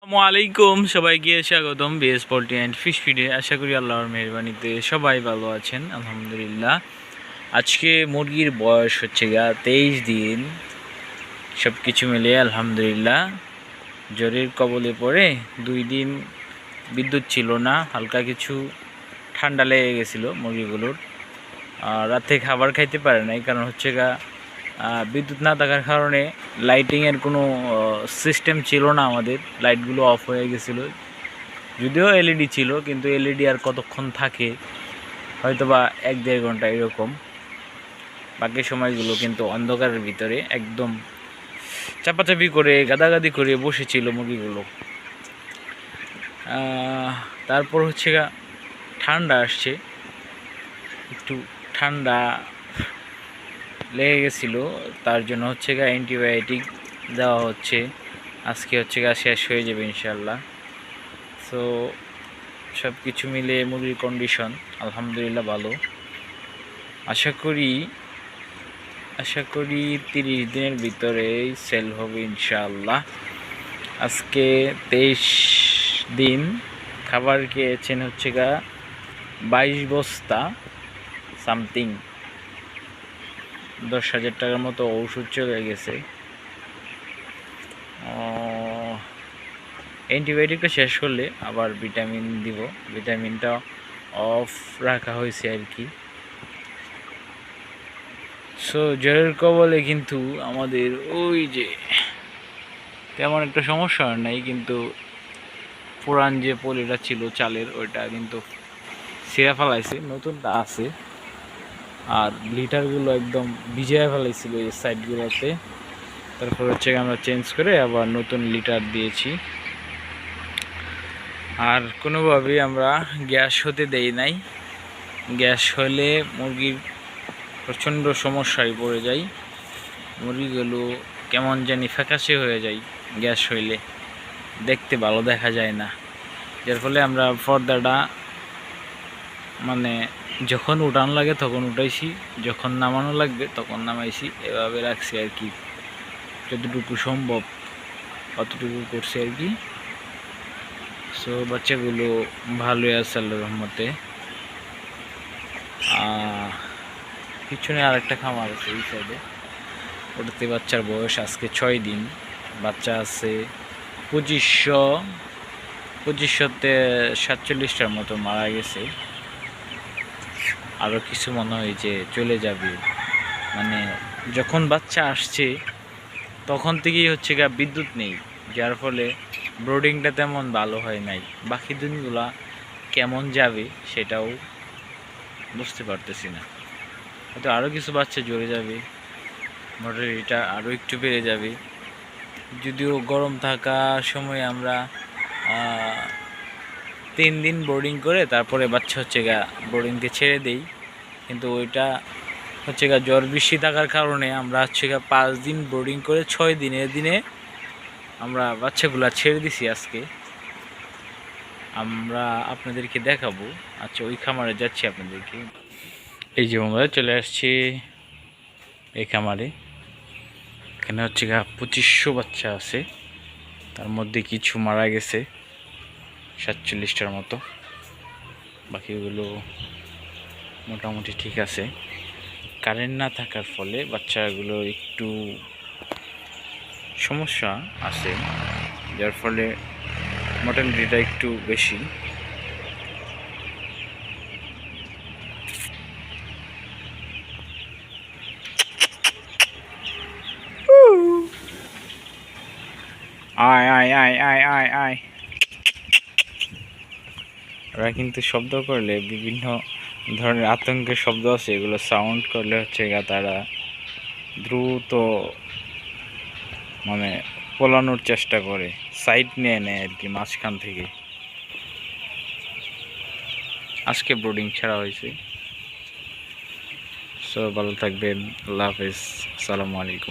আসসালামু আলাইকুম, সবাইকে স্বাগতম বিএস পোল্ট্রি অ্যান্ড ফিশ ফিডে। আশা করি আল্লাহর মেহরবানিতে সবাই ভালো আছেন, আলহামদুলিল্লাহ। আজকে মুরগির বয়স হচ্ছে 23 দিন। সব কিছু মিলিয়ে আলহামদুলিল্লাহ। জ্বরের কবলে পড়ে 2 দিন বিদ্যুৎ ছিল না, হালকা কিছু ঠান্ডা লেগে গেছিলো মুরগিগুলোর। রাতে খাবার খাইতে পারে নাই, কারণ হচ্ছে বিদ্যুৎ না থাকার কারণে লাইটিংয়ের কোনো সিস্টেম ছিল না, আমাদের লাইটগুলো অফ হয়ে গেছিলো। যদিও এলইডি ছিল, কিন্তু এলইডি আর কতক্ষণ থাকে, হয়তো বা 1-1.5 ঘন্টা এরকম। বাকি সময়গুলো কিন্তু অন্ধকারের ভিতরে একদম চাপাচাপি করে গাদাগাদি করে বসেছিল মুরগিগুলো। তারপর হচ্ছে ঠান্ডা আসছে, একটু ঠান্ডা লেগে গেছিলো, তার জন্য হচ্ছে অ্যান্টিবায়োটিক দেওয়া হচ্ছে। আজকে হচ্ছে শেষ হয়ে যাবে ইনশাল্লাহ। সো সব কিছু মিলে মুরগির কন্ডিশন আলহামদুলিল্লাহ ভালো। আশা করি 30 দিনের ভিতরেই সেল হবে ইনশাআল্লাহ। আজকে 23 দিন খাবার খেয়েছেন হচ্ছে 22 বস্তা সামথিং, 10,000 টাকার মতো ওষুধ চলে গেছে। অ্যান্টিবায়োটিকটা শেষ করলে আবার ভিটামিন দিব, ভিটামিনটা অফ রাখা হয়েছে আর কি। সো জ্বরের কবলে কিন্তু আমাদের ওই যে তেমন একটা সমস্যা নাই, কিন্তু পুরান যে পলিটা ছিল চালের, ওইটা কিন্তু ছিঁড়ে ফেলাইছে, নতুনটা আছে। আর লিটারগুলো একদম ভিজিয়ে ফেলাইছিল এই সাইডগুলোতে। তারপর হচ্ছে আমরা চেঞ্জ করে আবার নতুন লিটার দিয়েছি। আর কোনোভাবেই আমরা গ্যাস হতে দেই নাই। গ্যাস হলে মুরগির প্রচণ্ড সমস্যায় পড়ে যায়, মুরগিগুলো কেমন জানি ফ্যাকাশে হয়ে যায় গ্যাস হইলে, দেখতে ভালো দেখা যায় না। যার ফলে আমরা পর্দাটা মানে যখন উঠান লাগে তখন উঠাইছি, যখন নামানো লাগবে তখন নামাইছি, এভাবে রাখছি আর কি। যতটুকু সম্ভব অতটুকু করছি আর কি। সো বাচ্চাগুলো ভালোই আছে আল্লাহর রহমতে। পিছনে আরেকটা খামার আছে এই সাইডে, ওটাতে বাচ্চার বয়স আজকে 6 দিন। বাচ্চা আছে 2547টার মতো মারা গেছে। আরও কিছু মনে হয় যে চলে যাবে, মানে যখন বাচ্চা আসছে তখন থেকেই হচ্ছে বিদ্যুৎ নেই, যার ফলে ব্রোডিংটা তেমন ভালো হয় নাই। বাকি দিনগুলা কেমন যাবে সেটাও বুঝতে পারতেছি না। হয়তো আরও কিছু বাচ্চা জ্বরে যাবে, মর্টালিটিটা আরও একটু বেড়ে যাবে। যদিও গরম থাকার সময় আমরা 3 দিন বোর্ডিং করে তারপরে বাচ্চা হচ্ছে বোর্ডিংকে ছেড়ে দেই, কিন্তু ওইটা হচ্ছে জ্বর বৃষ্টি থাকার কারণে আমরা হচ্ছে 5 দিন বোর্ডিং করে 6 দিনের দিনে আমরা বাচ্চাগুলা ছেড়ে দিছি। আজকে আমরা আপনাদেরকে দেখাবো। আচ্ছা, ওই খামারে যাচ্ছি আপনাদেরকে। এই যে আমরা চলে আসছি এই খামারে। এখানে হচ্ছে 2500 বাচ্চা আছে, তার মধ্যে কিছু মারা গেছে 47টার মতো, বাকিগুলো মোটামুটি ঠিক আছে। কারেন্ট না থাকার ফলে বাচ্চাগুলো একটু সমস্যা আছে, যার ফলে মর্টালিটিটা একটু বেশি। আয় আয় আয় আয় আয় আয়। ওরা কিন্তু শব্দ করলে বিভিন্ন ধরনের আতঙ্কের শব্দ আছে, এগুলো সাউন্ড করলে হচ্ছে তারা দ্রুত মানে পলানোর চেষ্টা করে, সাইড নিয়ে নেয় আর কি মাঝখান থেকে। আজকে ব্রোডিং ছাড়া হয়েছে। সো ভালো থাকবেন, আল্লাহ হাফেজ, আসসালামু আলাইকুম।